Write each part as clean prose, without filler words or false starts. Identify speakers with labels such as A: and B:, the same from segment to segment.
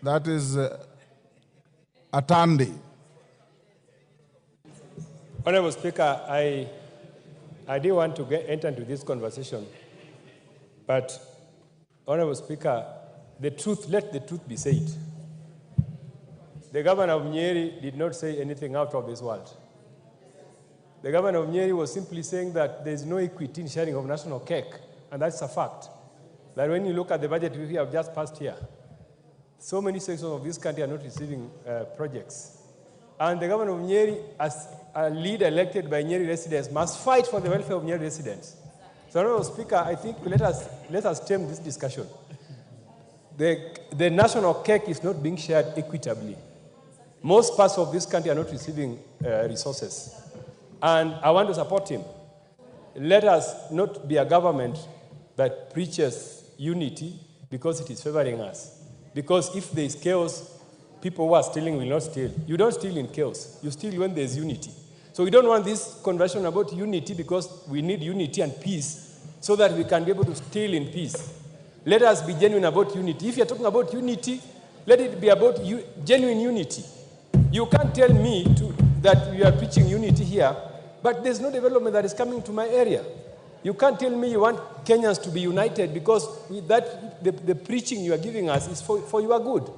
A: That is Atandi.
B: Honorable Speaker, I didn't want to enter into this conversation, but Honorable Speaker, let the truth be said. The governor of Nyeri did not say anything out of this world. The governor of Nyeri was simply saying that there is no equity in sharing of national cake, and that's a fact. That when you look at the budget we have just passed here, so many sections of this country are not receiving projects. And the governor of Nyeri, as a leader elected by Nyeri residents, must fight for the welfare of Nyeri residents. So, Honorable Speaker, I think let us stem this discussion. The national cake is not being shared equitably. Most parts of this country are not receiving resources. And I want to support him. Let us not be a government that preaches unity because it is favoring us. Because if there is chaos, people who are stealing will not steal. You don't steal in chaos. You steal when there's unity. So we don't want this conversation about unity because we need unity and peace so that we can be able to steal in peace. Let us be genuine about unity. If you're talking about unity, let it be about genuine unity. You can't tell me that you are preaching unity here, but there's no development that is coming to my area. You can't tell me you want Kenyans to be united because the preaching you are giving us is for your good.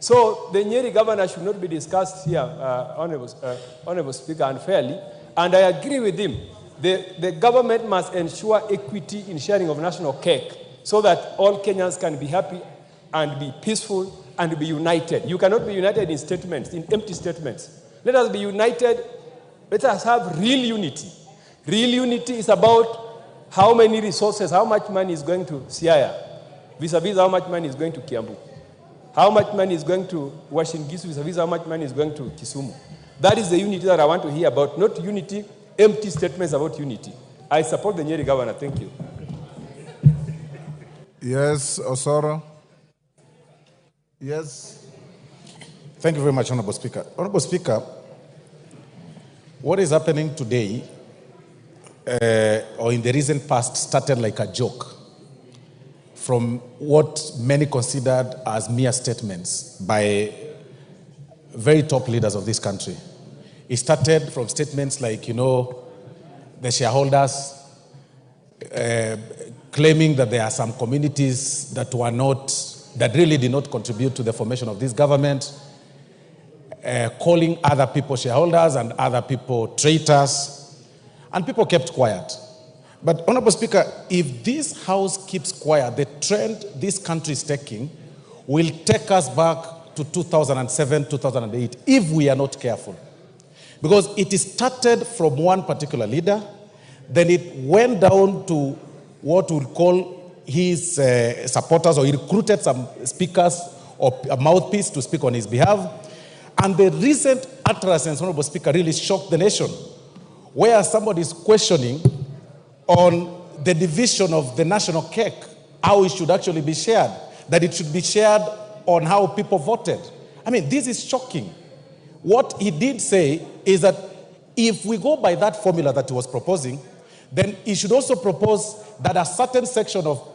B: So the Nyeri governor should not be discussed here, Honorable Speaker, unfairly. And I agree with him. The government must ensure equity in sharing of national cake so that all Kenyans can be happy and be peaceful and be united. You cannot be united in statements, in empty statements. Let us be united. Let us have real unity. Real unity is about how many resources, how much money is going to Siaya, vis-a-vis how much money is going to Kiambu. How much money is going to Washington, vis-a-vis how much money is going to Kisumu. That is the unity that I want to hear about, not unity, empty statements about unity. I support the Nyeri governor. Thank you.
A: Yes, Osoro. Yes.
C: Thank you very much, Honorable Speaker. Honorable Speaker, what is happening today or in the recent past started like a joke from what many considered as mere statements by very top leaders of this country. It started from statements like, the shareholders claiming that there are some communities that really did not contribute to the formation of this government, calling other people shareholders and other people traitors, and people kept quiet. But, Honorable Speaker, if this House keeps quiet, the trend this country is taking will take us back to 2007, 2008, if we are not careful. Because it started from one particular leader, then it went down to what we'll call his supporters, or he recruited some speakers or a mouthpiece to speak on his behalf. And the recent utterances, Honorable Speaker, really shocked the nation, where somebody is questioning on the division of the national cake, how it should actually be shared, that it should be shared on how people voted. I mean, this is shocking. What he did say is that if we go by that formula that he was proposing, then he should also propose that a certain section of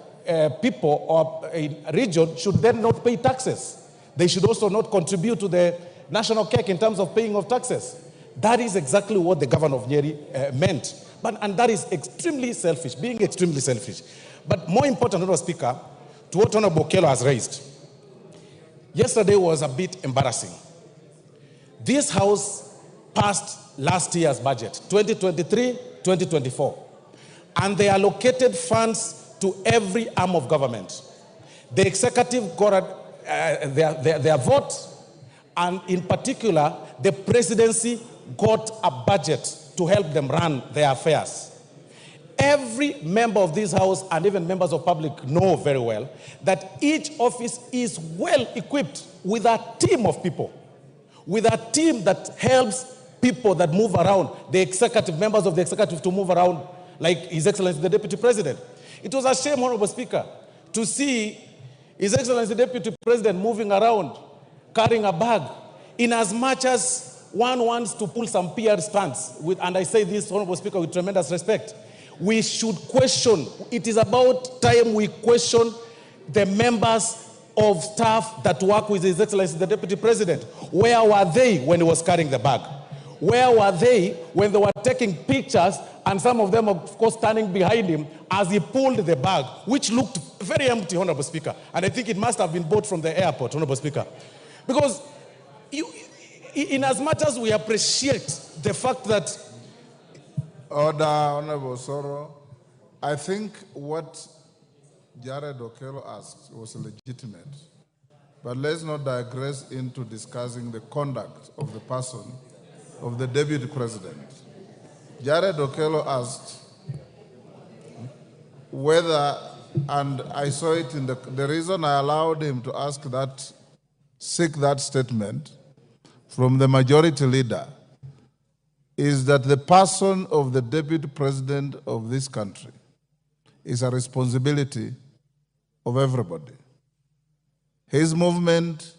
C: people or a region should then not pay taxes. They should also not contribute to the national cake in terms of paying of taxes. That is exactly what the governor of Nyeri meant. And that is extremely selfish, being extremely selfish. But more important, Honorable Speaker, to what Honorable Okello has raised, yesterday was a bit embarrassing. This House passed last year's budget, 2023-2024, and they allocated funds to every arm of government. The executive got their vote, and in particular, the presidency got a budget to help them run their affairs. Every member of this House and even members of public know very well that each office is well equipped with a team of people, with a team that helps people that move around, the executive, members of the executive to move around, like His Excellency the Deputy President. It was a shame, Honorable Speaker, to see His Excellency the Deputy President moving around, carrying a bag, in as much as one wants to pull some PR stunts, and I say this, Honorable Speaker, with tremendous respect. We should question, it is about time we question the members of staff that work with His Excellency the Deputy President? Where were they when he was carrying the bag? Where were they when they were taking pictures, and some of them, of course, standing behind him as he pulled the bag, which looked very empty, Honorable Speaker. And I think it must have been bought from the airport, Honorable Speaker. Because in as much as we appreciate the fact that...
A: Order, Honorable Soro. I think what Jared Okello asked was legitimate. But let's not digress into discussing the conduct of the person, of the Deputy President. Jared Okello asked whether, and I saw it in the reason I allowed him to ask that, seek that statement from the majority leader, is that the person of the Deputy President of this country is a responsibility of everybody. His movement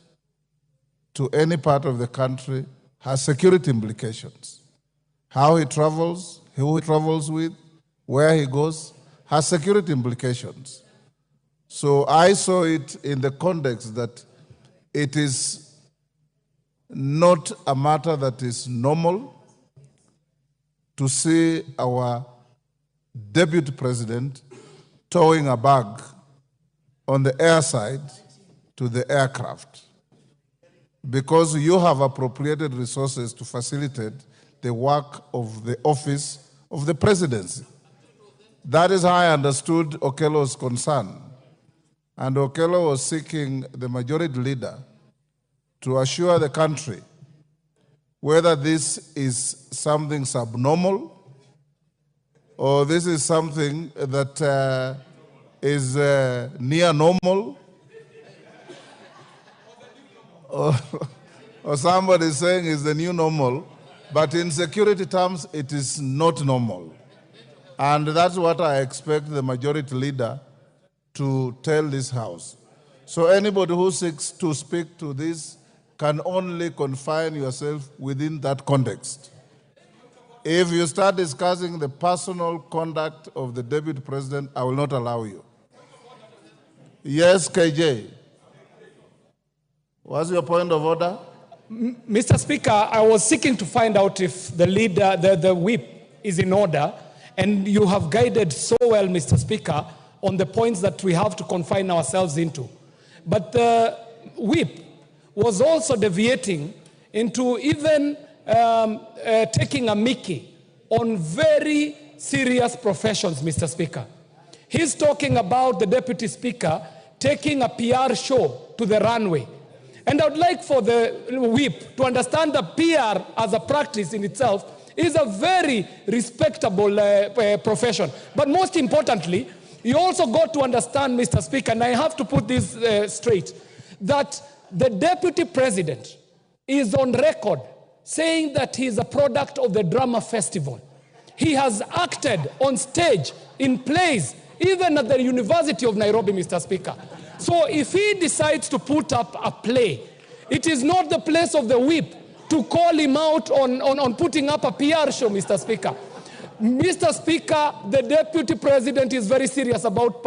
A: to any part of the country has security implications. How he travels, who he travels with, where he goes, has security implications. So I saw it in the context that it is not a matter that is normal to see our Deputy President towing a bag on the airside to the aircraft, because you have appropriated resources to facilitate the work of the office of the presidency. That is how I understood Okello's concern. And Okello was seeking the majority leader to assure the country whether this is something subnormal or this is something that is near normal, or somebody is saying is the new normal, but in security terms, it is not normal. And that's what I expect the majority leader to tell this House. So anybody who seeks to speak to this can only confine yourself within that context. If you start discussing the personal conduct of the Deputy President, I will not allow you. Yes, KJ. What's your point of order?
D: Mr. Speaker, I was seeking to find out if the leader, the whip is in order, and you have guided so well, Mr. Speaker, on the points that we have to confine ourselves into. But the whip was also deviating into even taking a mickey on very serious professions, Mr. Speaker. He's talking about the Deputy Speaker taking a PR show to the runway. And I would like for the whip to understand that PR as a practice in itself is a very respectable profession. But most importantly, you also got to understand, Mr. Speaker, and I have to put this straight, that the Deputy President is on record saying that he is a product of the drama festival. He has acted on stage, in plays, even at the University of Nairobi, Mr. Speaker. So if he decides to put up a play, it is not the place of the whip to call him out on putting up a PR show, Mr. Speaker. Mr. Speaker, the Deputy President is very serious about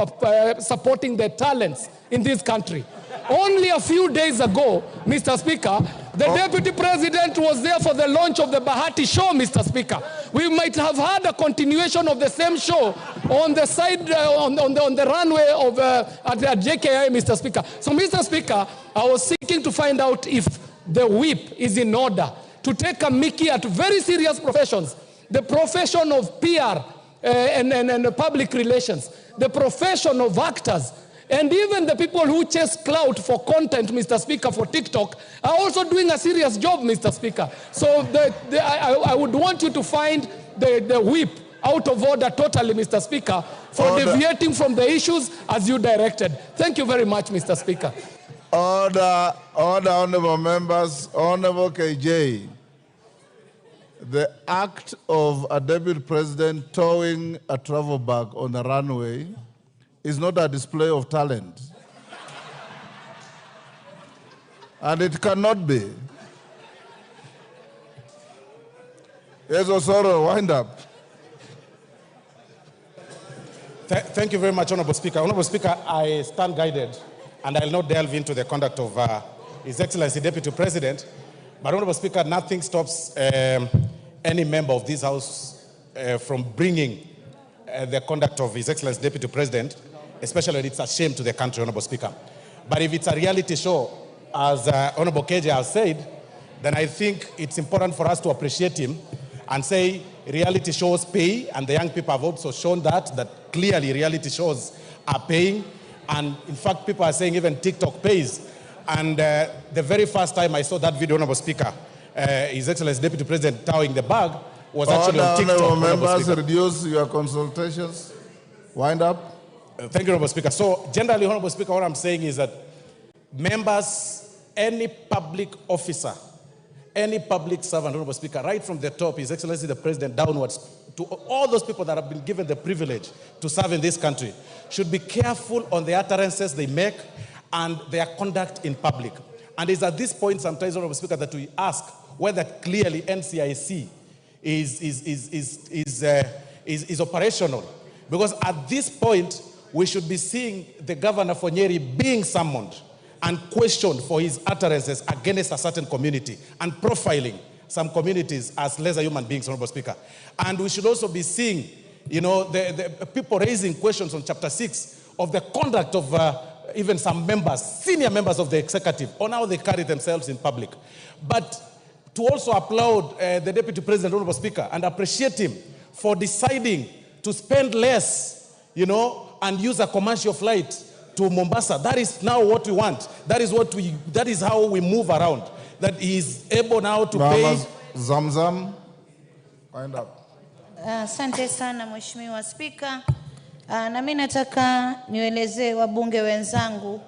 D: supporting the talents in this country. Only a few days ago, Mr. Speaker, the Deputy President was there for the launch of the Bahati show, Mr. Speaker. We might have had a continuation of the same show on the side, on the runway of at JKI, Mr. Speaker. So, Mr. Speaker, I was seeking to find out if the whip is in order to take a mickey at very serious professions. The profession of PR and public relations, the profession of actors, and even the people who chase clout for content, Mr. Speaker, for TikTok, are also doing a serious job, Mr. Speaker. So I would want you to find the whip out of order totally, Mr. Speaker, for deviating from the issues as you directed. Thank you very much, Mr. Speaker.
A: Order, honorable members, honorable KJ. The act of a Deputy President towing a travel bag on the runway is not a display of talent. And it cannot be. Yes, Osoro, wind up.
C: Thank you very much, Honorable Speaker. Honorable Speaker, I stand guided and I'll not delve into the conduct of His Excellency Deputy President. But Honorable Speaker, nothing stops any member of this House from bringing the conduct of His Excellency Deputy President, especially when it's a shame to the country, Honorable Speaker. But if it's a reality show, as Honorable KJ has said, then I think it's important for us to appreciate him and say reality shows pay, and the young people have also shown that clearly reality shows are paying. And in fact, people are saying even TikTok pays. And the very first time I saw that video, Honorable Speaker, His Excellency Deputy President towing the bag was actually on TikTok.
A: Honorable members, reduce your consultations. Wind up.
C: Thank you, Honorable Speaker. So generally, Honorable Speaker, what I'm saying is that members, any public officer, any public servant, Honorable Speaker, right from the top, His Excellency the President, downwards, to all those people that have been given the privilege to serve in this country, should be careful on the utterances they make and their conduct in public. And it's at this point sometimes, Honorable Speaker, that we ask whether clearly NCIC is operational. Because at this point, we should be seeing the governor for Nyeri being summoned and questioned for his utterances against a certain community and profiling some communities as lesser human beings, Honorable Speaker. And we should also be seeing, the people raising questions on Chapter 6 of the conduct of even some members, senior members of the executive, on how they carry themselves in public. But to also applaud the Deputy President, Honorable Speaker, and appreciate him for deciding to spend less, and use a commercial flight to Mombasa. That is now what we want. That is how we move around. That he is able now to pay.
A: Zamzam, wind up.
E: Asante sana Mheshimiwa Spika. Na mimi nataka nielezee wabunge wenzangu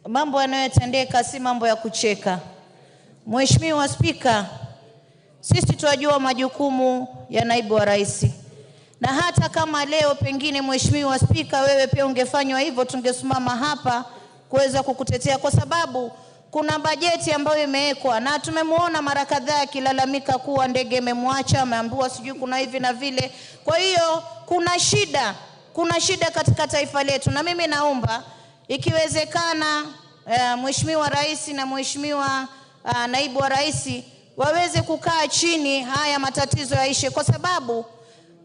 E: mambo yanayotendeka si mambo ya kucheka. Mheshimiwa Spika, sisi tunajua majukumu ya naibu wa rais. Na hata kama leo pengine Mheshimiwa Spika wewe pia ungefanywa hivyo, tungesimama hapa kuweza kukutetea, kwa sababu kuna bajeti ambayo imewekwa na tumemuona mara kadhaa akilalamika kuwa ndege imemwacha, ameambiwa sijui kuna hivi na vile. Kwa hiyo kuna shida katika taifa letu, na mimi naomba ikiwezekana Mheshimiwa Rais na Mheshimiwa Naibu wa Rais waweze kukaa chini, haya matatizo yaishe, kwa sababu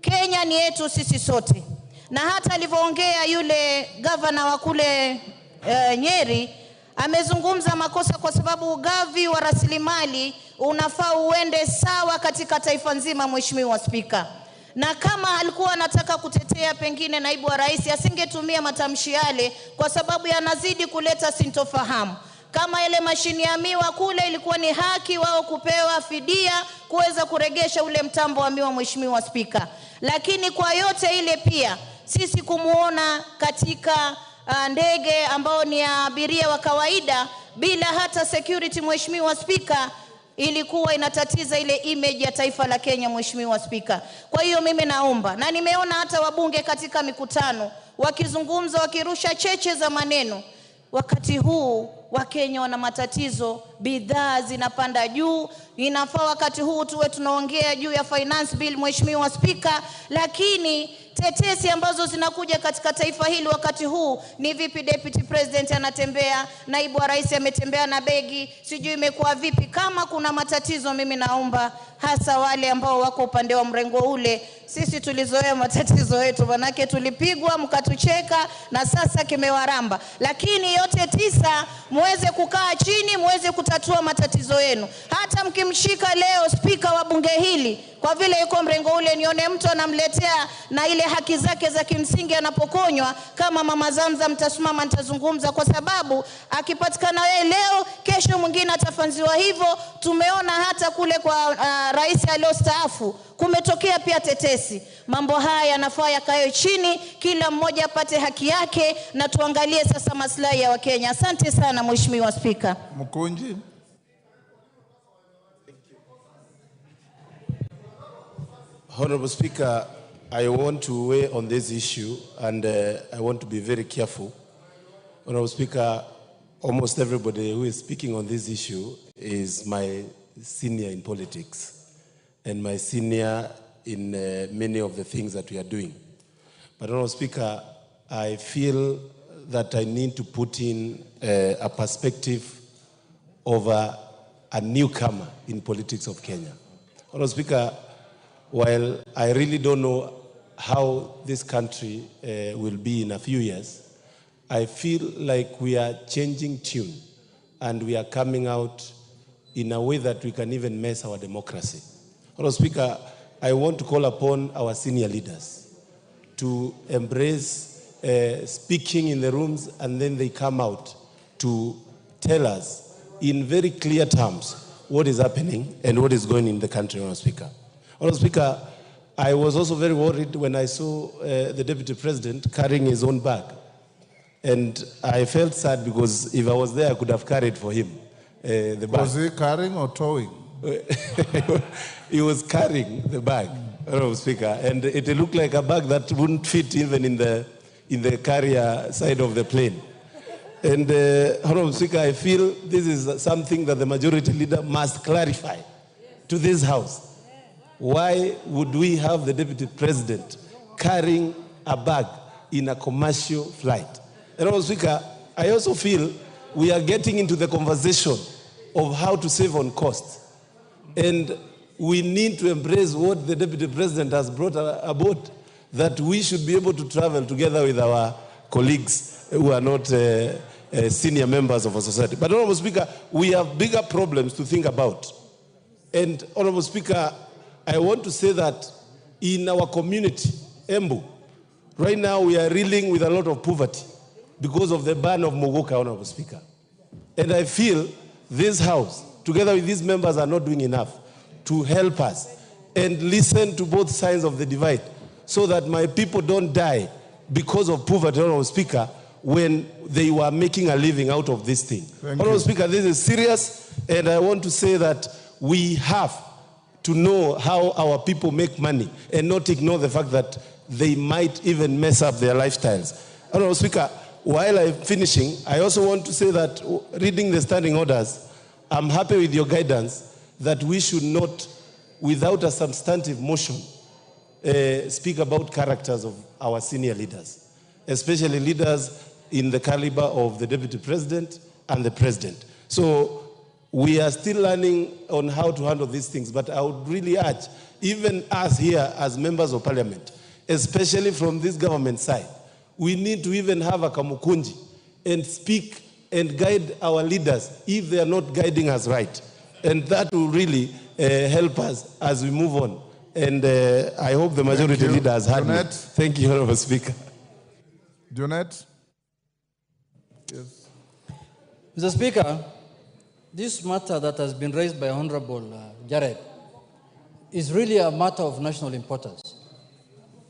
E: Kenya ni yetu sisi sote. Na hata alivyoongea yule governor wa kule Nyeri, amezungumza makosa, kwa sababu ugavi wa rasilimali unafaa uende sawa katika taifa nzima, Mheshimiwa Spika. Na kama alikuwa anataka kutetea pengine naibu wa rais, asingetumia matamshi yale, kwa sababu yanazidi kuleta sintofahamu. Kama ile mashini ya miwa kule ilikuwa ni haki wao kupewa fidia kuweza kuregesha ule mtambo wa miwa, Mheshimiwa Spika. Lakini kwa yote ile pia sisi kumuona katika ndege ambao ni abiria wa kawaida bila hata security, Mheshimiwa Spika, ilikuwa inatatiza ile image ya taifa la Kenya, Mheshimiwa Spika. Kwa hiyo mimi naomba, na nimeona hata wabunge katika mikutano wakizungumza, wakirusha cheche za maneno. Wakati huu Wakenya wana matatizo, bidhaa zinapanda juu. Inafaa wakati huu tuwe tunaongea juu ya finance bill, Mheshimiwa Spika, lakini tetesi ambazo zinakuja katika taifa hili wakati huu ni vipi Deputy President anatembea, naibu wa rais ametembea na begi, sijui imekuwa vipi. Kama kuna matatizo, mimi naomba hasa wale ambao wako upande wa mrengo ule, sisi tulizoea matatizo yetu, manake tulipigwa mkatucheka na sasa kimewaramba. Lakini yote tisa, muweze kukaa chini, muweze kutatua matatizo yenu. Hata mkimshika leo spika wa bunge hili, kwa vile yuko mrengo ule, nione mtu anamletea na ile haki zake za kimsingi anapokonywa, kama Mama Zamzam, mtasimama nitazungumza, kwa sababu akipatikana wewe leo, kesho mwingine atafanziwa hivyo. Tumeona hata kule kwa rais aliyostaafu kumetokea pia tetesi. Mambo haya yanafaa yakae chini, kila mmoja apate haki yake, na tuangalie sasa maslahi ya Wakenya. Asante sana Mheshimiwa Spika.
A: Mkunji.
F: Honorable Speaker, I want to weigh on this issue, and I want to be very careful. Honorable Speaker, almost everybody who is speaking on this issue is my senior in politics and my senior in many of the things that we are doing. But Honorable Speaker, I feel that I need to put in a perspective of a newcomer in politics of Kenya. Honorable Speaker, while I really don't know how this country will be in a few years, I feel like we are changing tune and we are coming out in a way that we can even mess our democracy. Honorable Speaker, I want to call upon our senior leaders to embrace speaking in the rooms, and then they come out to tell us in very clear terms what is happening and what is going in the country, Honorable Speaker. Honorable Speaker, I was also very worried when I saw the Deputy President carrying his own bag. And I felt sad because if I was there, I could have carried for him the bag.
A: Was he carrying or towing?
F: He was carrying the bag, Honorable Speaker, and it looked like a bag that wouldn't fit even in the carrier side of the plane. And Honorable Speaker, I feel this is something that the majority leader must clarify to this House. Why would we have the Deputy President carrying a bag in a commercial flight? And Honorable Speaker, I also feel we are getting into the conversation of how to save on costs. And we need to embrace what the Deputy President has brought about, that we should be able to travel together with our colleagues who are not senior members of our society. But Honorable Speaker, we have bigger problems to think about. And Honorable Speaker, I want to say that in our community, Embu, right now we are reeling with a lot of poverty because of the ban of Mogoka, Honorable Speaker. And I feel this House, together with these members, are not doing enough to help us and listen to both sides of the divide so that my people don't die because of poverty, Honorable Speaker, when they were making a living out of this thing. Honorable Speaker, this is serious, and I want to say that we have to know how our people make money and not ignore the fact that they might even mess up their lifestyles. Honorable Speaker, while I'm finishing, I also want to say that reading the standing orders, I'm happy with your guidance that we should not, without a substantive motion, speak about characters of our senior leaders, especially leaders in the caliber of the Deputy President and the President. So we are still learning on how to handle these things, but I would really urge, even us here as members of Parliament, especially from this government side, we need to even have a kamukunji and speak and guide our leaders if they are not guiding us right. And that will really help us as we move on. And I hope the majority leader has heard me. Thank you, Honorable Speaker.
A: Junet? Yes.
G: Mr. Speaker, this matter that has been raised by Honorable Jared is really a matter of national importance,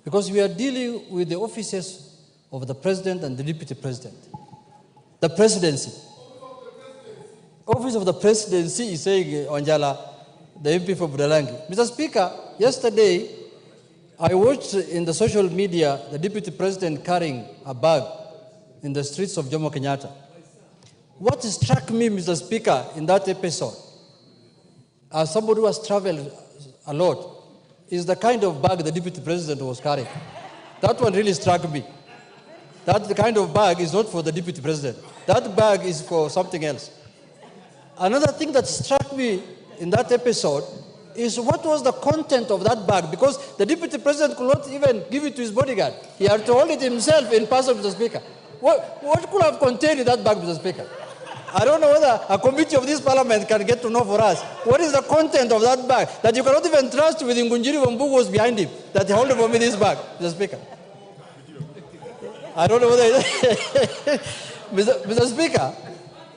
G: because we are dealing with the offices of the President and the Deputy President. The presidency. Office of the Presidency is saying, Onjala, the MP for Budalangi. Mr. Speaker, yesterday I watched in the social media the Deputy President carrying a bag in the streets of Jomo Kenyatta. What struck me, Mr. Speaker, in that episode, as somebody who has traveled a lot, is the kind of bag the Deputy President was carrying. That one really struck me. That the kind of bag is not for the Deputy President. That bag is for something else. Another thing that struck me in that episode is what was the content of that bag, because the Deputy President could not even give it to his bodyguard. He had to hold it himself in person, Mr. Speaker. What could have contained in that bag, Mr. Speaker? I don't know whether a committee of this Parliament can get to know for us what is the content of that bag that you cannot even trust with Ngunjiri Wambugu was behind him, that he held for me this bag, Mr. Speaker. I don't know whether Mr. Speaker,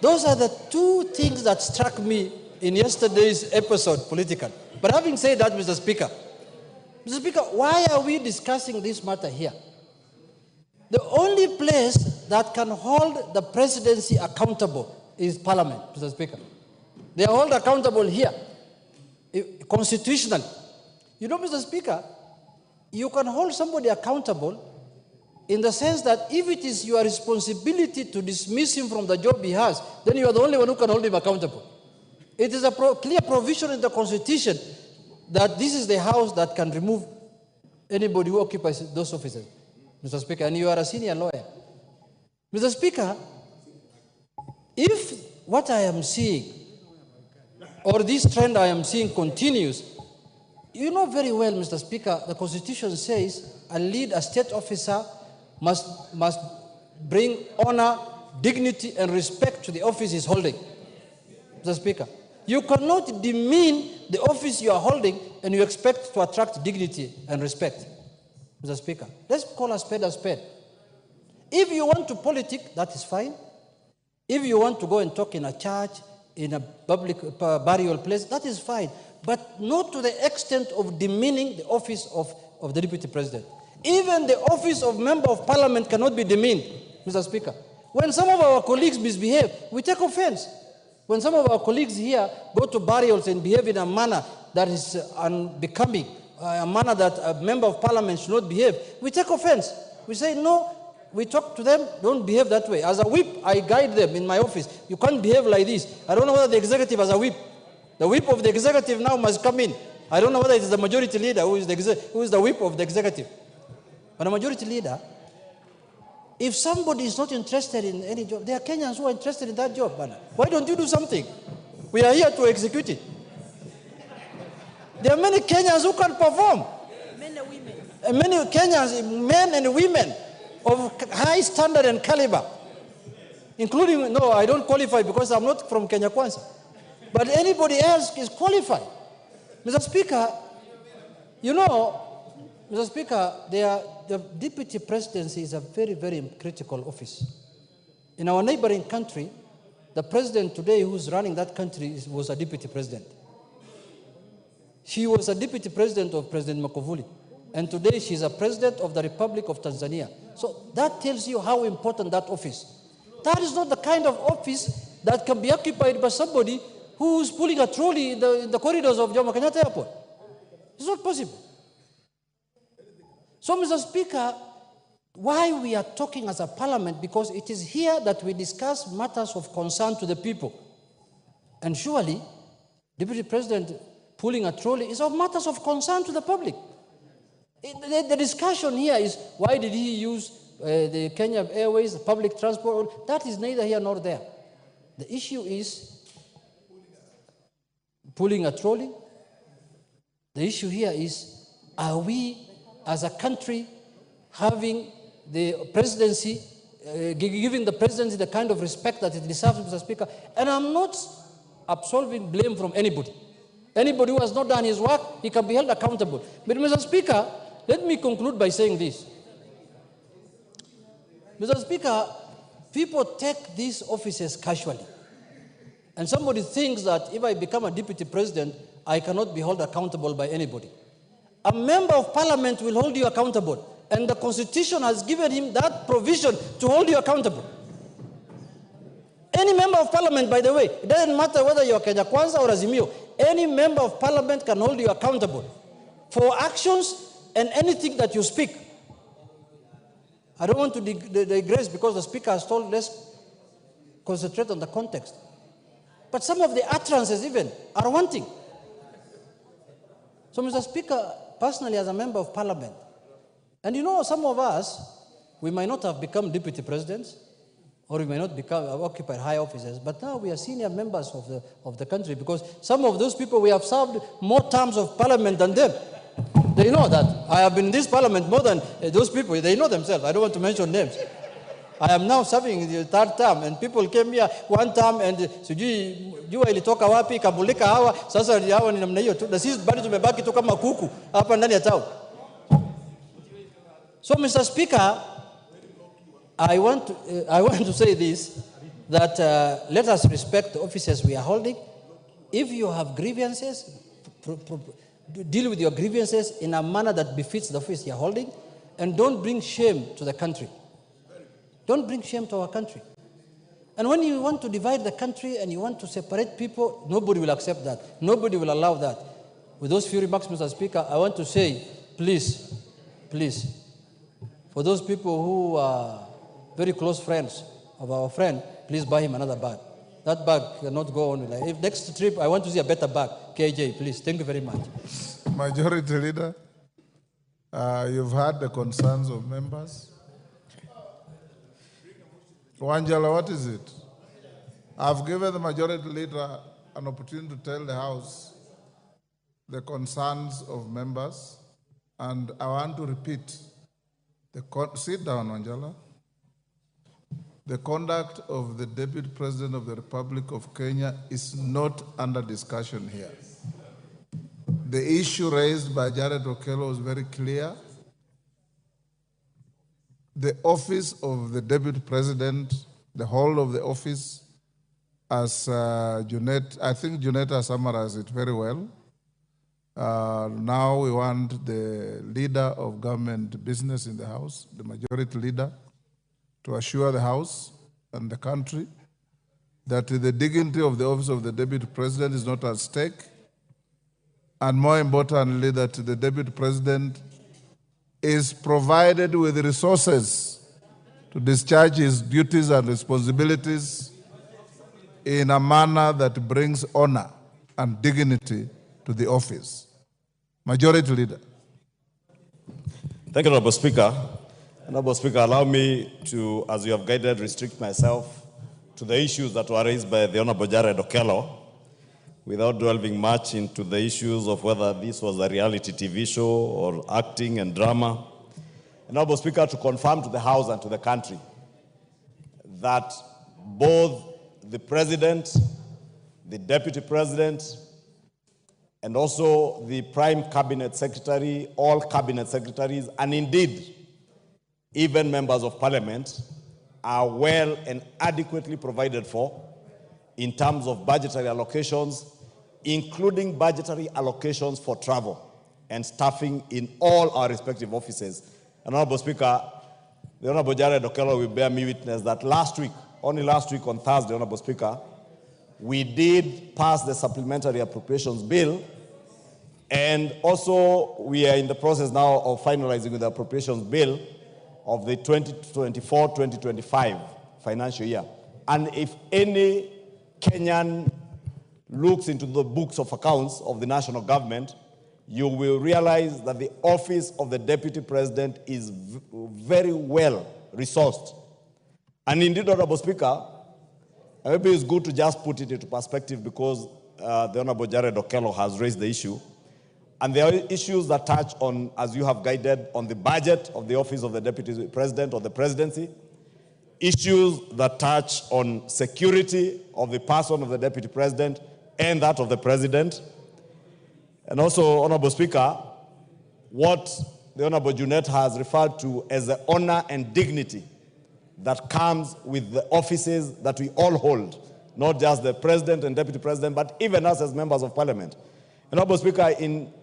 G: those are the two things that struck me in yesterday's episode politically. But having said that, Mr. Speaker, why are we discussing this matter here? The only place that can hold the presidency accountable is Parliament, Mr. Speaker. They are held accountable here, constitutionally. You know, Mr. Speaker, you can hold somebody accountable in the sense that if it is your responsibility to dismiss him from the job he has, then you are the only one who can hold him accountable. It is a clear provision in the Constitution that this is the House that can remove anybody who occupies those offices, Mr. Speaker, and you are a senior lawyer. Mr. Speaker, if what I am seeing or this trend I am seeing continues, you know very well, Mr. Speaker, the Constitution says a state officer must bring honor, dignity, and respect to the office he's holding. Mr. Speaker, you cannot demean the office you are holding and you expect to attract dignity and respect. Mr. Speaker, let's call a spade a spade. If you want to politic, that is fine. If you want to go and talk in a church, in a public burial place, that is fine. But not to the extent of demeaning the office of the Deputy President. Even the office of Member of Parliament cannot be demeaned, Mr. Speaker. When some of our colleagues misbehave, we take offense. When some of our colleagues here go to burials and behave in a manner that is unbecoming, a manner that a Member of Parliament should not behave, we take offense. We say, no, we talk to them, don't behave that way. As a whip, I guide them in my office. You can't behave like this. I don't know whether the executive has a whip. The whip of the executive now must come in. I don't know whether it is the majority leader who is the whip of the executive. But a majority leader, if somebody is not interested in any job, there are Kenyans who are interested in that job. Man. Why don't you do something? We are here to execute it. There are many Kenyans who can perform. Men and women. And many Kenyans, men and women of high standard and caliber, including, no, I don't qualify because I'm not from Kenya Kwanza. But anybody else is qualified. Mr. Speaker, you know, Mr. Speaker, the deputy presidency is a very, very critical office. In our neighboring country, the president today who's running that country was a deputy president. She was a deputy president of President Magufuli. And today she's a president of the Republic of Tanzania. So that tells you how important that office. That is not the kind of office that can be occupied by somebody who's pulling a trolley in the corridors of Jomo Kenyatta Airport. It's not possible. So, Mr. Speaker, why we are talking as a parliament, because it is here that we discuss matters of concern to the people. And surely, Deputy President pulling a trolley is of matters of concern to the public. The discussion here is, why did he use the Kenya Airways, public transport? That is neither here nor there. The issue is pulling a trolley. The issue here is, are we as a country having the presidency, giving the presidency the kind of respect that it deserves, Mr. Speaker? And I'm not absolving blame from anybody. Anybody who has not done his work, he can be held accountable. But Mr. Speaker, let me conclude by saying this. Mr. Speaker, people take these offices casually. And somebody thinks that if I become a deputy president, I cannot be held accountable by anybody. A member of parliament will hold you accountable. And the Constitution has given him that provision to hold you accountable. Any member of parliament, by the way, it doesn't matter whether you're Kenya Kwanza or Azimio, any member of parliament can hold you accountable for actions and anything that you speak. I don't want to digress because the speaker has told, let's concentrate on the context. But some of the utterances even are wanting. So, Mr. Speaker, personally as a member of parliament, and you know, some of us, we might not have become deputy presidents, or we may not occupy high offices, but now we are senior members of the country, because some of those people, we have served more terms of parliament than them. They know that. I have been in this parliament more than those people. They know themselves. I don't want to mention names. I am now serving the third term, and people came here one term and sijui jua ilitoka wapi kabulika hawa sasa hawa ni namna hiyo tu, na sisi bado tumebaki tu kama kuku hapa ndani ya town. So, Mr. Speaker, I want to say this, that let us respect the offices we are holding. If you have grievances, deal with your grievances in a manner that befits the office you are holding, and don't bring shame to the country. Don't bring shame to our country. And when you want to divide the country and you want to separate people, nobody will accept that. Nobody will allow that. With those few remarks, Mr. Speaker, I want to say, please, for those people who are very close friends of our friend, please buy him another bag. That bag cannot go on. If next trip, I want to see a better bag. KJ, please. Thank you very much.
A: Majority Leader, you've heard the concerns of members. Wanjala, what is it? I've given the majority leader an opportunity to tell the House the concerns of members, and I want to repeat. Sit down, Wanjala. The conduct of the Deputy President of the Republic of Kenya is not under discussion here. The issue raised by Jared Okello was very clear. The office of the Deputy President, the whole of the office, as Junet, I think Junet has summarized it very well. Now we want the leader of government business in the House, the majority leader, to assure the House and the country that the dignity of the office of the Deputy President is not at stake, and more importantly, that the Deputy President is provided with resources to discharge his duties and responsibilities in a manner that brings honor and dignity to the office. Majority Leader.
H: Thank you, Honorable Speaker. Honorable Speaker, allow me to, as you have guided, restrict myself to the issues that were raised by the Honorable Jared Okello, without delving much into the issues of whether this was a reality TV show or acting and drama. Honorable Speaker, to confirm to the House and to the country that both the President, the Deputy President, and also the Prime Cabinet Secretary, all Cabinet Secretaries, and indeed, even members of Parliament, are well and adequately provided for in terms of budgetary allocations, including budgetary allocations for travel and staffing in all our respective offices. And Honorable Speaker, the Honorable Jared Okello will bear me witness that last week, only last week on Thursday, Honorable Speaker, we did pass the supplementary appropriations bill, and also we are in the process now of finalizing with the appropriations bill of the 2024-2025 financial year. And if any Kenyan looks into the books of accounts of the national government, you will realize that the office of the Deputy President is very well resourced. And indeed, Honorable Speaker, maybe it's good to just put it into perspective because the Honorable Jared Okello has raised the issue. And there are issues that touch on, as you have guided, on the budget of the office of the Deputy President or the presidency, issues that touch on security of the person of the Deputy President and that of the President. And also, Honorable Speaker, what the Honorable Junet has referred to as the honor and dignity that comes with the offices that we all hold, not just the President and Deputy President, but even us as members of Parliament. And Honorable Speaker, in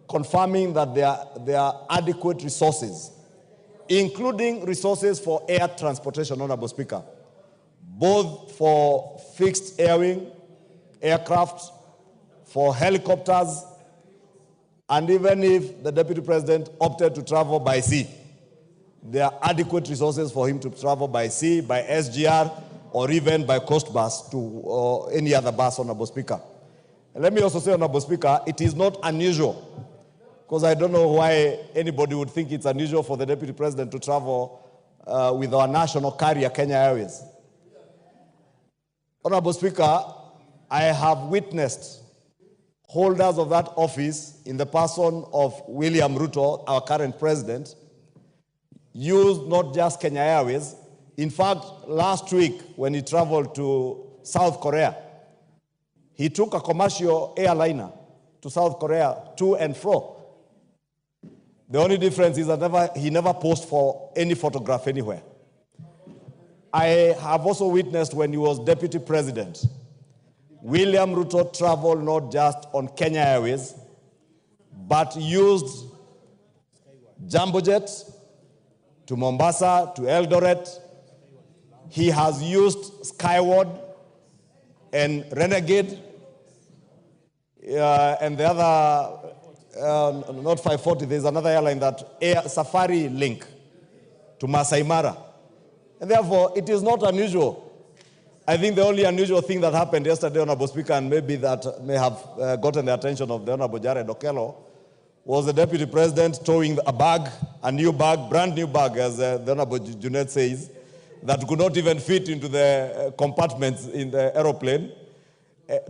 H: confirming that there are adequate resources, including resources for air transportation, Honorable Speaker, both for fixed airwing, aircraft, for helicopters, and even if the Deputy President opted to travel by sea, there are adequate resources for him to travel by sea, by SGR, or even by coast bus to any other bus, Honorable Speaker. And let me also say, Honorable Speaker, it is not unusual, because I don't know why anybody would think it's unusual for the Deputy President to travel with our national carrier, Kenya Airways. Honorable Speaker, I have witnessed holders of that office in the person of William Ruto, our current president, use not just Kenya Airways. In fact, last week when he traveled to South Korea, he took a commercial airliner to South Korea to and fro. The only difference is that he never posed for any photograph anywhere. I have also witnessed when he was deputy president, William Ruto traveled not just on Kenya Airways, but used jumbo jets to Mombasa, to Eldoret. He has used Skyward and Renegade, and the other, not 540, there's another airline that Safari Link to Masai Mara. And therefore, it is not unusual. I think the only unusual thing that happened yesterday, Honorable Speaker, and maybe that may have gotten the attention of the Honorable Jared Okello, was the Deputy President towing a bag, a new bag, brand new bag, as the Honorable Junet says, that could not even fit into the compartments in the aeroplane,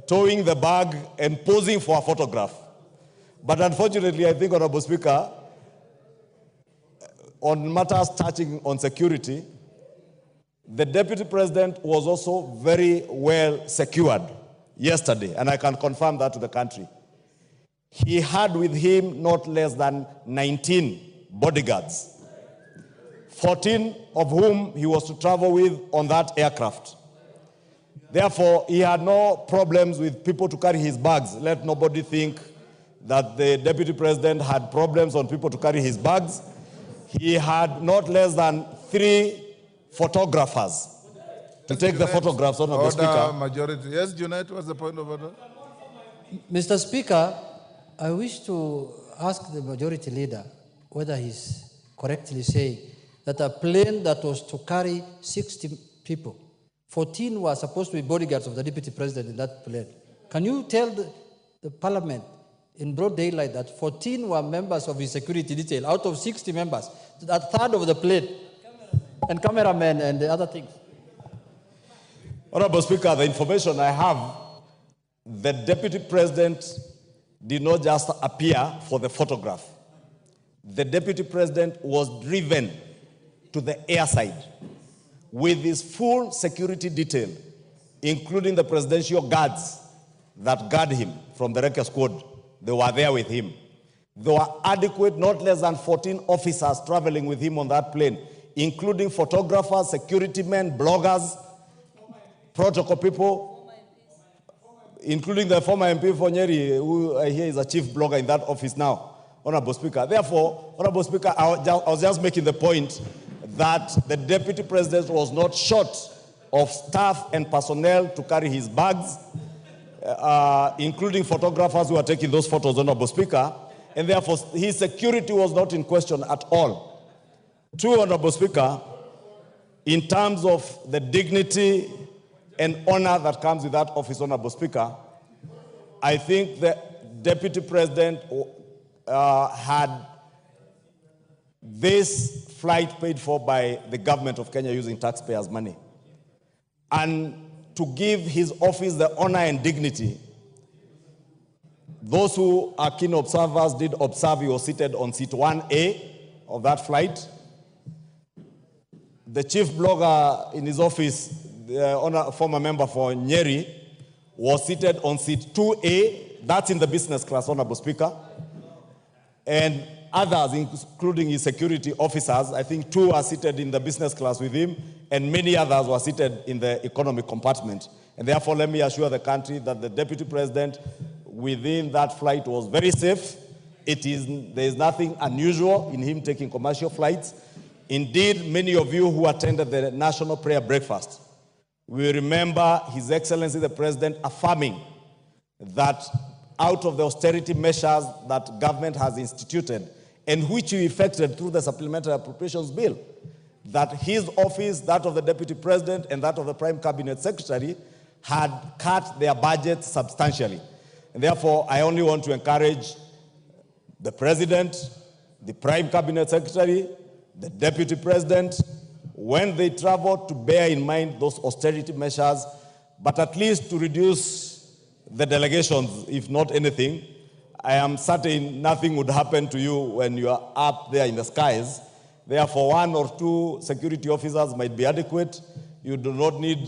H: towing the bag and posing for a photograph. But unfortunately, I think, Honorable Speaker, on matters touching on security, the Deputy President was also very well secured yesterday, and I can confirm that to the country. He had with him not less than 19 bodyguards, 14 of whom he was to travel with on that aircraft. Therefore, he had no problems with people to carry his bags. Let nobody think that the Deputy President had problems on people to carry his bags. He had not less than 3 photographers to take the photographs, Honorable Speaker.
A: Majority. Yes, Junaid, what's the point of order?
G: Mr. Speaker, I wish to ask the majority leader whether he's correctly saying that a plane that was to carry 60 people, 14 were supposed to be bodyguards of the Deputy President in that plane. Can you tell the Parliament in broad daylight that 14 were members of his security detail out of 60 members, a third of the plane, and cameramen and the other things?
H: Honorable Speaker, the information I have, the Deputy President did not just appear for the photograph. The Deputy President was driven to the airside with his full security detail, including the presidential guards that guard him from the Wrecking Squad. They were there with him. There were adequate, not less than 14 officers traveling with him on that plane, including photographers, security men, bloggers, protocol people, including the former MP for Nyeri, who I hear is a chief blogger in that office now, Honorable Speaker. Therefore, Honorable Speaker, I was just making the point that the Deputy President was not short of staff and personnel to carry his bags, including photographers who are taking those photos, Honorable Speaker, and therefore his security was not in question at all. Two, Honorable Speaker, in terms of the dignity and honor that comes with that office, Honorable Speaker, I think the Deputy President had this flight paid for by the government of Kenya using taxpayers' money. And to give his office the honor and dignity, those who are keen observers did observe he was seated on seat 1A of that flight. The chief blogger in his office, the former member for Nyeri, was seated on seat 2A. That's in the business class, Honorable Speaker. And others, including his security officers, I think 2 are seated in the business class with him, and many others were seated in the economic compartment. And therefore, let me assure the country that the Deputy President within that flight was very safe. There is nothing unusual in him taking commercial flights. Indeed, many of you who attended the National Prayer Breakfast will remember His Excellency the President affirming that out of the austerity measures that government has instituted and which he effected through the Supplementary Appropriations Bill, that his office, that of the Deputy President, and that of the Prime Cabinet Secretary had cut their budgets substantially. And therefore, I only want to encourage the President, the Prime Cabinet Secretary, the Deputy President, when they travel, to bear in mind those austerity measures, but at least to reduce the delegations, if not anything. I am certain nothing would happen to you when you are up there in the skies. Therefore, 1 or 2 security officers might be adequate. You do not need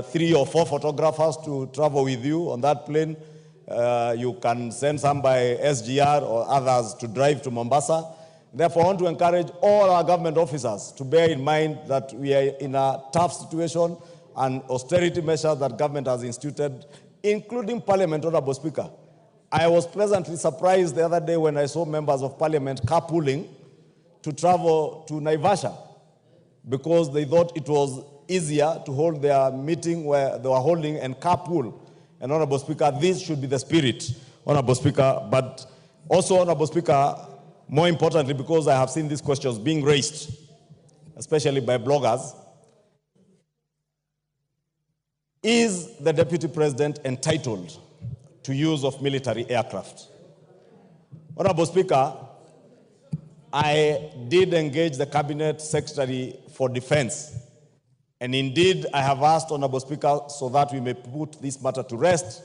H: 3 or 4 photographers to travel with you on that plane. You can send some by SGR or others to drive to Mombasa. Therefore, I want to encourage all our government officers to bear in mind that we are in a tough situation and austerity measures that government has instituted, including Parliament, Honorable Speaker. I was pleasantly surprised the other day when I saw members of Parliament carpooling to travel to Naivasha because they thought it was easier to hold their meeting where they were holding and carpool. And Honorable Speaker, this should be the spirit, Honorable Speaker. But also, Honorable Speaker, more importantly, because I have seen these questions being raised, especially by bloggers, is the Deputy President entitled to use of military aircraft? Honorable Speaker, I did engage the Cabinet Secretary for Defense And indeed, I have asked, Honorable Speaker, so that we may put this matter to rest,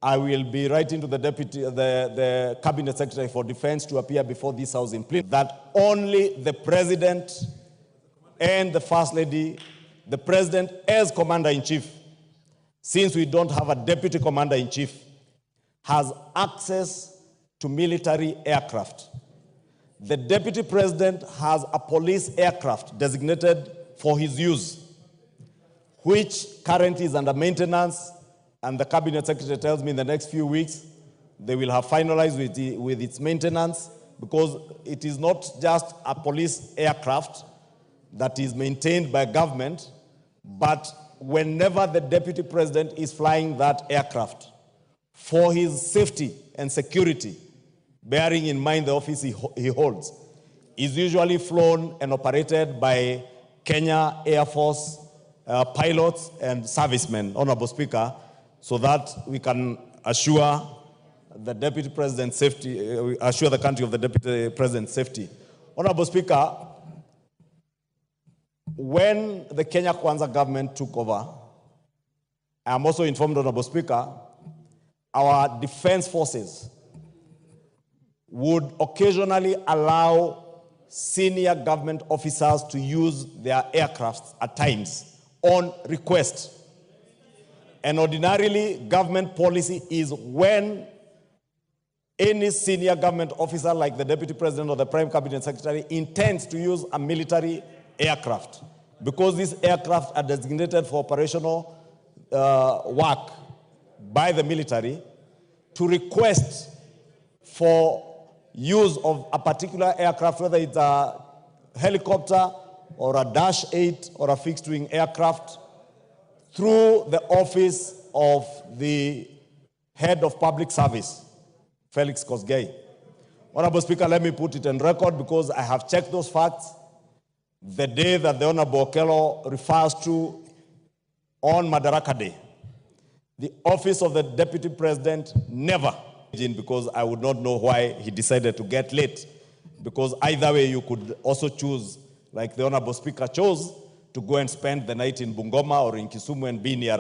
H: I will be writing to the Cabinet Secretary for Defense to appear before this House in plenary that only the President and the First Lady, the President as Commander-in-Chief, since we don't have a Deputy Commander-in-Chief, has access to military aircraft. The Deputy President has a police aircraft designated for his use, which currently is under maintenance, and the Cabinet Secretary tells me in the next few weeks they will have finalized with its maintenance, because it is not just a police aircraft that is maintained by government, but whenever the Deputy President is flying that aircraft for his safety and security, bearing in mind the office he holds, is usually flown and operated by Kenya Air Force pilots and servicemen, Honorable Speaker, so that we can assure the Deputy President's safety, assure the country of the Deputy President's safety. Honorable Speaker, when the Kenya Kwanza government took over, I am also informed, Honorable Speaker, our defense forces would occasionally allow senior government officers to use their aircrafts at times on request. And ordinarily, government policy is when any senior government officer like the Deputy President or the Prime Cabinet Secretary intends to use a military aircraft, because these aircraft are designated for operational work by the military, to request for use of a particular aircraft, whether it's a helicopter or a Dash 8 or a fixed-wing aircraft, through the office of the head of public service, Felix Kosgei. Honorable Speaker, let me put it on record, because I have checked those facts. The day that the Honorable Okello refers to on Madaraka Day, the office of the Deputy President never, because I would not know why he decided to get late, because either way you could also choose, like the Honorable Speaker chose, to go and spend the night in Bungoma or in Kisumu and be near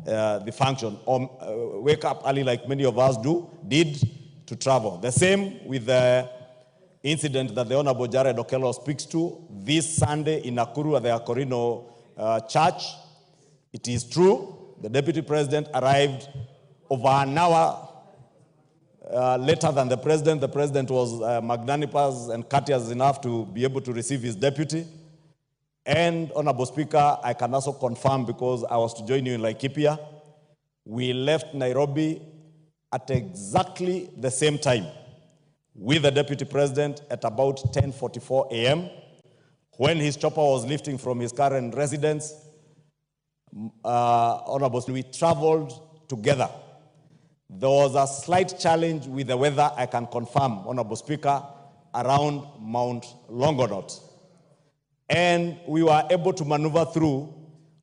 H: the function, or wake up early like many of us did to travel. The same with the incident that the Honorable Jared Okello speaks to this Sunday in Nakuru at the Akorino Church. It is true, the Deputy President arrived over an hour later than the President. The President was magnanimous and courteous enough to be able to receive his deputy. And, Honorable Speaker, I can also confirm, because I was to join you in Laikipia, we left Nairobi at exactly the same time with the Deputy President at about 10:44 a.m. when his chopper was lifting from his current residence. Honorable, we traveled together. There was a slight challenge with the weather, I can confirm, Honorable Speaker, around Mount Longonot. And we were able to maneuver through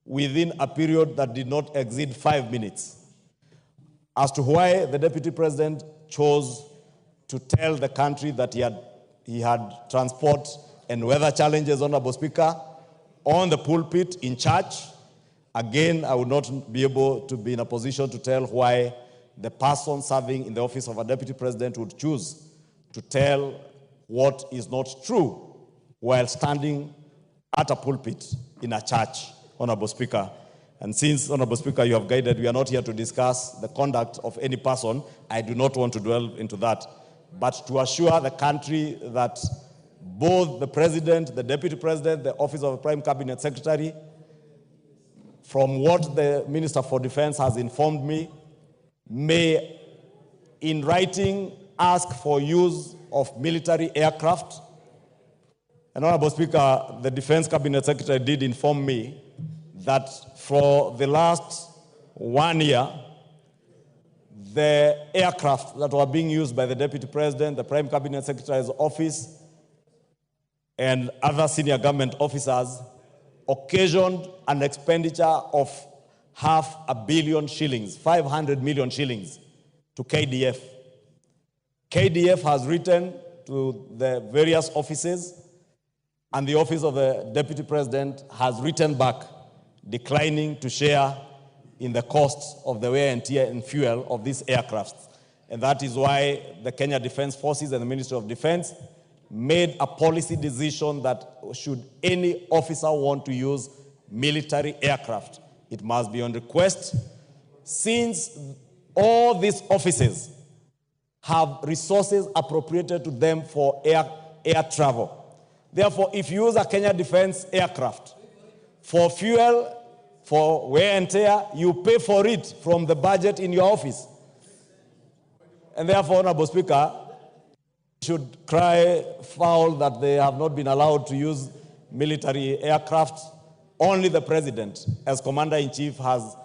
H: within a period that did not exceed 5 minutes. As to why the Deputy President chose to tell the country that he had transport and weather challenges, Honorable Speaker, on the pulpit in church, again, I would not be able to be in a position to tell why the person serving in the office of a Deputy President would choose to tell what is not true while standing at a pulpit in a church, Honorable Speaker. And since, Honorable Speaker, you have guided, we are not here to discuss the conduct of any person. I do not want to dwell into that. But to assure the country that both the President, the Deputy President, the Office of the Prime Cabinet Secretary, from what the Minister for Defense has informed me, may, in writing, ask for use of military aircraft. And, Honorable Speaker, the Defense Cabinet Secretary did inform me that for the last 1 year, the aircraft that were being used by the Deputy President, the Prime Cabinet Secretary's office, and other senior government officers occasioned an expenditure of 500 million shillings, 500 million shillings, to KDF. KDF has written to the various offices and the office of the Deputy President has written back declining to share in the costs of the wear and tear and fuel of these aircrafts. And that is why the Kenya Defense Forces and the Ministry of Defense made a policy decision that should any officer want to use military aircraft, it must be on request, since all these offices have resources appropriated to them for air travel. Therefore, if you use a Kenya Defense aircraft for fuel, for wear and tear, you pay for it from the budget in your office. And therefore, Honorable Speaker, should cry foul that they have not been allowed to use military aircraft. Only the President, as Commander-in-Chief, has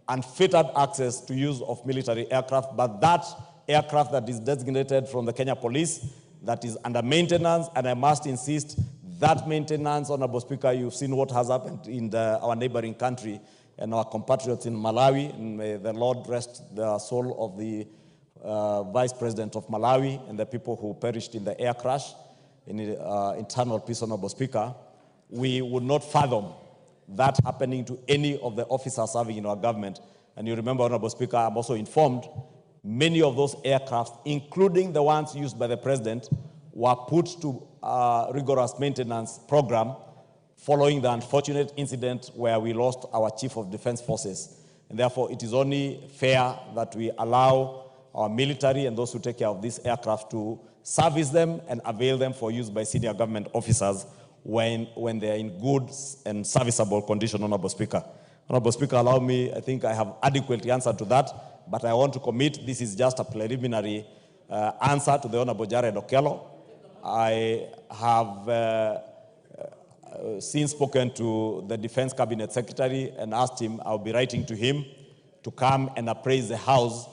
H: unfettered access to use of military aircraft, but that aircraft that is designated from the Kenya Police, that is under maintenance, and I must insist, that maintenance, Honorable Speaker, you've seen what has happened in our neighboring country and our compatriots in Malawi, and may the Lord rest the soul of the Vice President of Malawi and the people who perished in the air crash, in internal peace, Honorable Speaker. We would not fathom that happening to any of the officers serving in our government. And you remember, Honorable Speaker, I'm also informed many of those aircrafts, including the ones used by the President, were put to a rigorous maintenance program following the unfortunate incident where we lost our Chief of Defense Forces. And therefore, it is only fair that we allow our military and those who take care of these aircraft to service them and avail them for use by senior government officers when they are in good and serviceable condition, Honorable Speaker. Honorable Speaker, allow me, I think I have adequately answered to that, but I want to commit, this is just a preliminary answer to the Honorable Jared Okello. I have since spoken to the Defense Cabinet Secretary and asked him, I'll be writing to him to come and appraise the House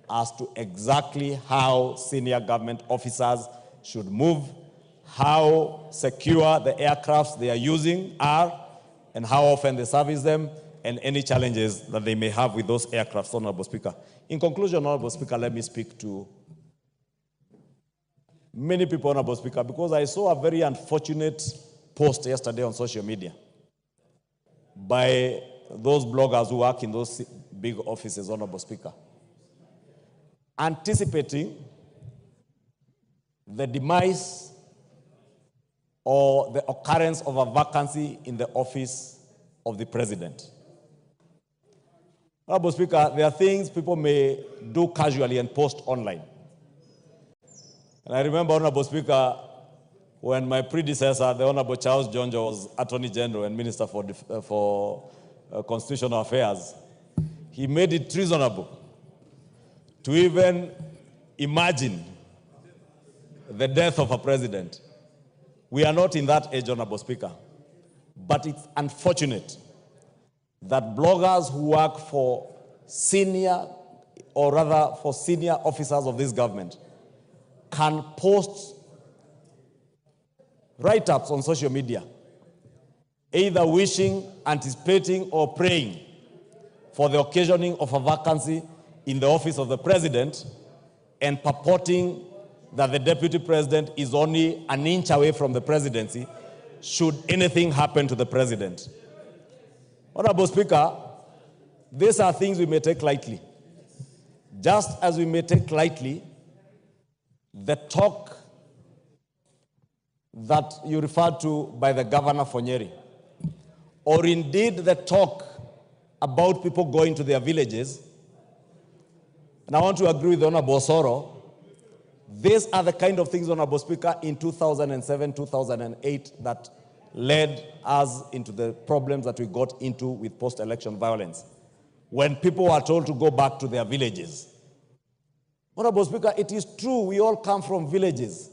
H: as to exactly how senior government officers should move, how secure the aircrafts they are using are, and how often they service them, and any challenges that they may have with those aircrafts, Honorable Speaker. In conclusion, Honorable Speaker, let me speak to many people, Honorable Speaker, because I saw a very unfortunate post yesterday on social media by those bloggers who work in those big offices, Honorable Speaker, anticipating the demise or the occurrence of a vacancy in the office of the President. Honorable Speaker, there are things people may do casually and post online. And I remember, Honorable Speaker, when my predecessor, the Honorable Charles Jonjo, was Attorney General and Minister for Constitutional Affairs, he made it treasonable to even imagine the death of a president. We are not in that age, Honorable Speaker. But it's unfortunate that bloggers who work for senior, or rather for senior officers of this government, can post write-ups on social media, either wishing, anticipating, or praying for the occasioning of a vacancy in the office of the President, and purporting that the Deputy President is only an inch away from the presidency should anything happen to the President. Honorable Speaker, these are things we may take lightly. Just as we may take lightly the talk that you referred to by the Governor for Nyeri, or indeed the talk about people going to their villages. And I want to agree with Honorable Osoro. These are the kind of things, Honorable Speaker, in 2007, 2008 that led us into the problems that we got into with post-election violence. When people were told to go back to their villages. Honorable Speaker, it is true we all come from villages.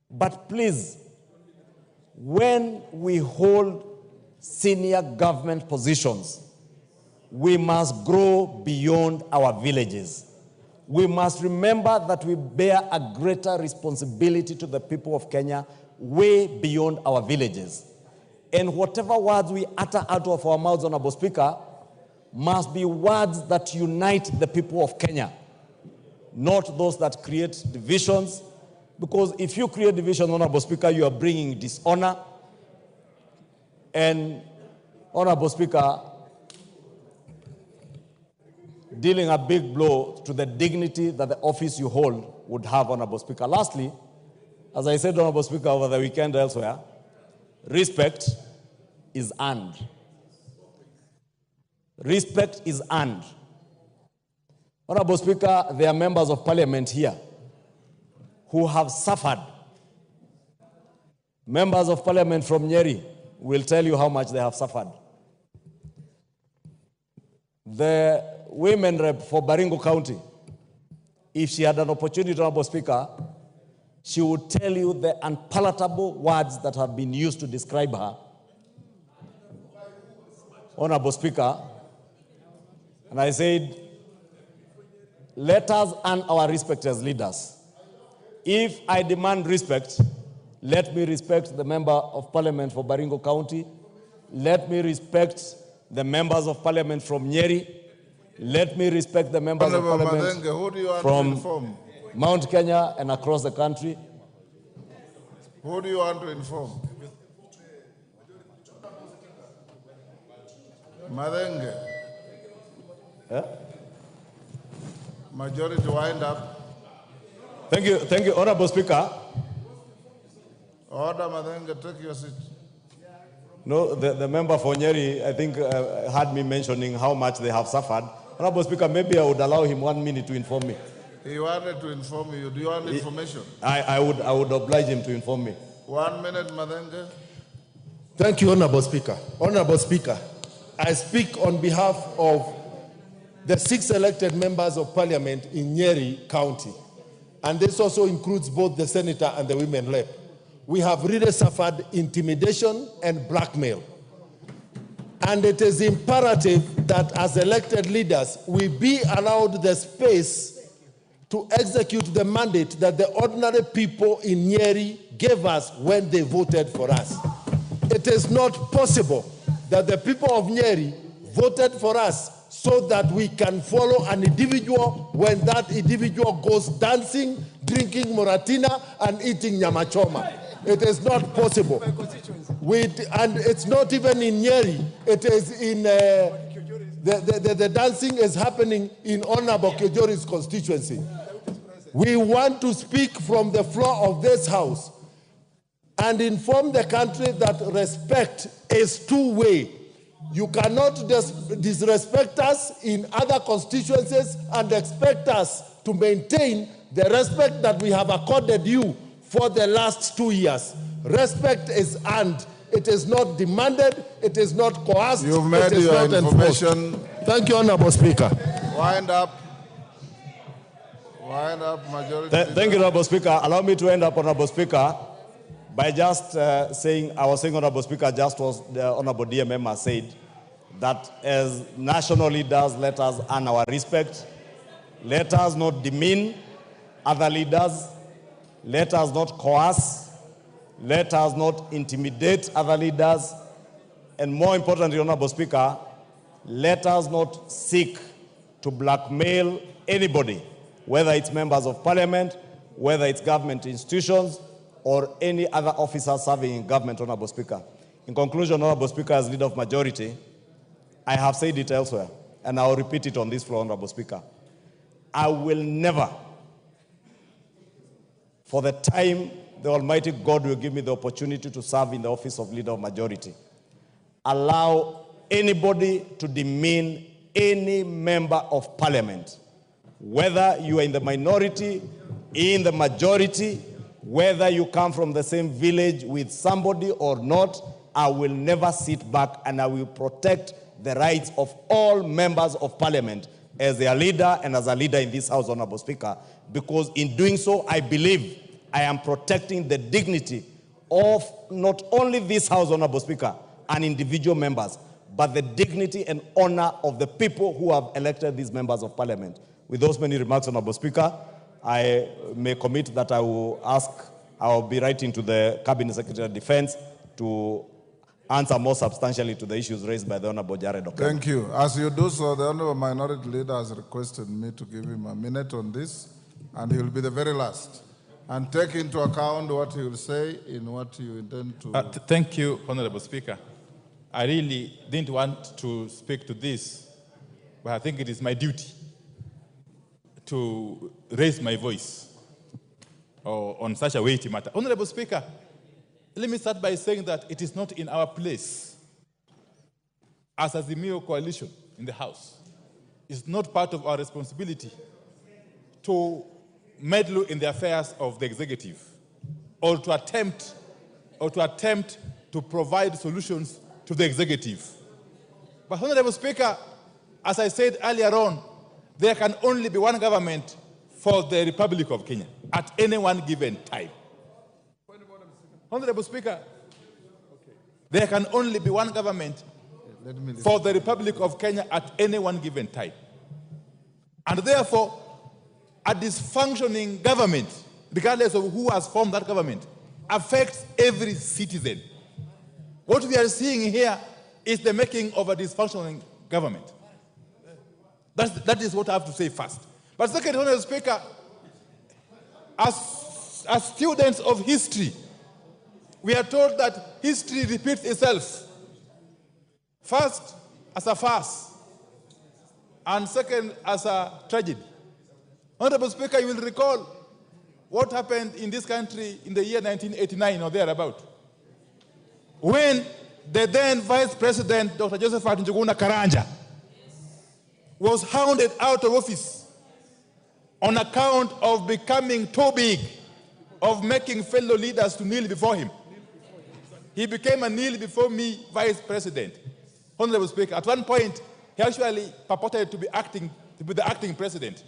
H: But please, when we hold senior government positions, we must grow beyond our villages. We must remember that we bear a greater responsibility to the people of Kenya way beyond our villages. And whatever words we utter out of our mouths, Honorable Speaker, must be words that unite the people of Kenya, not those that create divisions, Because if you create division, Honorable Speaker, you are bringing dishonor. And, Honorable Speaker, dealing a big blow to the dignity that the office you hold would have, Honorable Speaker. Lastly, as I said, Honorable Speaker, over the weekend elsewhere, respect is earned. Respect is earned. Honorable Speaker, there are members of parliament here who have suffered. Members of parliament from Nyeri will tell you how much they have suffered. The women rep for Baringo County, if she had an opportunity, Honorable Speaker, she would tell you the unpalatable words that have been used to describe her. Honorable Speaker, and I said, let us earn our respect as leaders. If I demand respect, let me respect the member of parliament for Baringo County. Let me respect the members of parliament from Nyeri. Let me respect the members of parliament from Mount Kenya and across the country.
A: Who do you want to inform? Madenge. Majority wind up.
H: Thank you, Honorable Speaker.
A: Order, Madenge, take your seat.
H: No, the member for Nyeri, I think, had me mentioning how much they have suffered. Honorable Speaker, maybe I would allow him 1 minute to inform me.
A: He wanted to inform you. Do you want information?
H: I would oblige him to inform me.
A: 1 minute, Madenge.
I: Thank you, Honorable Speaker. Honorable Speaker, I speak on behalf of the 6 elected members of parliament in Nyeri County. And this also includes both the senator and the women rep. We have really suffered intimidation and blackmail. And it is imperative that as elected leaders, we be allowed the space to execute the mandate that the ordinary people in Nyeri gave us when they voted for us. It is not possible that the people of Nyeri voted for us so that we can follow an individual when that individual goes dancing, drinking Moratina, and eating nyamachoma. It is not possible. And it's not even in Nyeri. It is in, the dancing is happening in Honorable Kejori's constituency. We want to speak from the floor of this House and inform the country that respect is two-way. You cannot disrespect us in other constituencies and expect us to maintain the respect that we have accorded you for the last 2 years. Respect is earned. It is not demanded. It is not coerced.
A: You've made your information.
I: Thank you, Honorable Speaker.
A: Wind up. Wind up, majority.
H: Thank you, Honorable Speaker. Allow me to end up, Honorable Speaker, by just saying, Honorable Speaker, just as the Honorable DMM has said, that as national leaders, let us earn our respect. Let us not demean other leaders. Let us not coerce. Let us not intimidate other leaders. And more importantly, Honorable Speaker, let us not seek to blackmail anybody, whether it's members of parliament, whether it's government institutions, or any other officer serving in government, Honorable Speaker. In conclusion, Honorable Speaker, as leader of majority, I have said it elsewhere, and I'll repeat it on this floor, Honorable Speaker. I will never, for the time the Almighty God will give me the opportunity to serve in the office of leader of majority, allow anybody to demean any member of parliament, whether you are in the minority, in the majority, whether you come from the same village with somebody or not. I will never sit back, and I will protect the rights of all members of parliament as their leader and as a leader in this House, Honorable Speaker, because in doing so, I believe I am protecting the dignity of not only this House, Honorable Speaker, and individual members, but the dignity and honor of the people who have elected these members of parliament. With those many remarks, Honorable Speaker, I may commit that I will be writing to the Cabinet Secretary of Defense to answer more substantially to the issues raised by the Honorable Jared Okello.
A: Thank you. As you do so, the Honorable Minority Leader has requested me to give him a minute on this, and he will be the very last. and take into account what you will say in what you intend to.
J: Thank you, Honorable Speaker. I really didn't want to speak to this, but I think it is my duty to raise my voice on such a weighty matter. Honorable Speaker, let me start by saying that it is not in our place as a Azimio coalition in the House. It's not part of our responsibility to meddle in the affairs of the executive or to attempt to provide solutions to the executive. But Honorable Speaker, as I said earlier on, there can only be one government for the Republic of Kenya at any one given time. Honorable Speaker, there can only be one government for the Republic of Kenya at any one given time. And therefore, a dysfunctioning government, regardless of who has formed that government, affects every citizen. What we are seeing here is the making of a dysfunctioning government. That is what I have to say first. But second, Honorable Speaker, as students of history, we are told that history repeats itself. First, as a farce, and second, as a tragedy. Honorable Speaker, you will recall what happened in this country in the year 1989 or thereabout, when the then Vice President, Dr. Joseph Njuguna Karanja, was hounded out of office on account of becoming too big, of making fellow leaders to kneel before him. He became a kneel before me Vice President. Honorable Speaker, at one point, he actually purported to be the acting president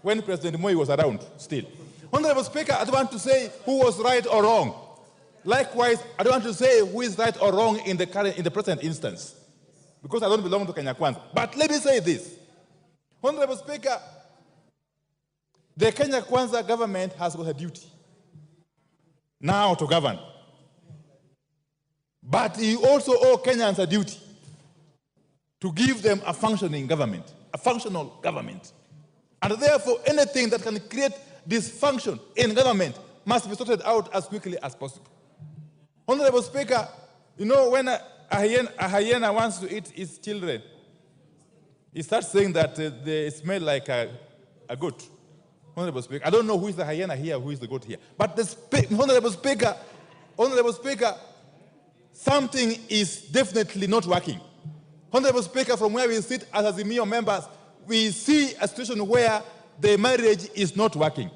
J: when President Moi was around still. Honorable Speaker, I don't want to say who was right or wrong. Likewise, I don't want to say who is right or wrong in the present instance, because I don't belong to Kenya Kwanza. But let me say this. Honorable Speaker, the Kenya Kwanza government has got a duty now to govern. But he also owes Kenyans a duty to give them a functioning government, a functional government. And therefore, anything that can create dysfunction in government must be sorted out as quickly as possible. Honorable Speaker, you know, when a hyena wants to eat its children, he starts saying that they smell like a goat. Honorable Speaker, I don't know who is the hyena here, who is the goat here. But Honorable Speaker, something is definitely not working. Honorable Speaker, from where we sit as Azimio members, we see a situation where the marriage is not working.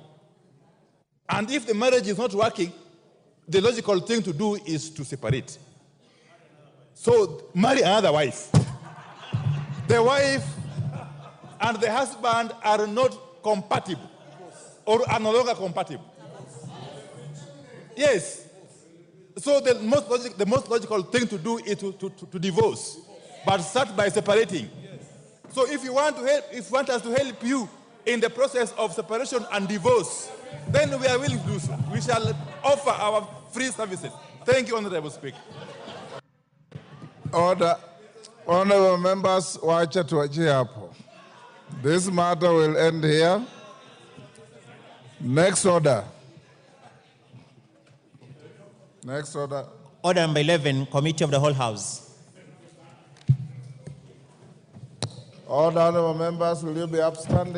J: And if the marriage is not working, the logical thing to do is to separate. So marry another wife. The wife and the husband are not compatible or are no longer compatible. Yes. So the most logical thing to do is to divorce, but start by separating. So if you want us to help you in the process of separation and divorce, then we are willing to do so. We shall offer our free services. Thank you, Honorable Speaker.
A: Order. Honorable members, wacha tuachie hapo. This matter will end here. Next order. Next order.
K: Order number 11, Committee of the Whole House.
A: Order, honorable members, will you be upstanding?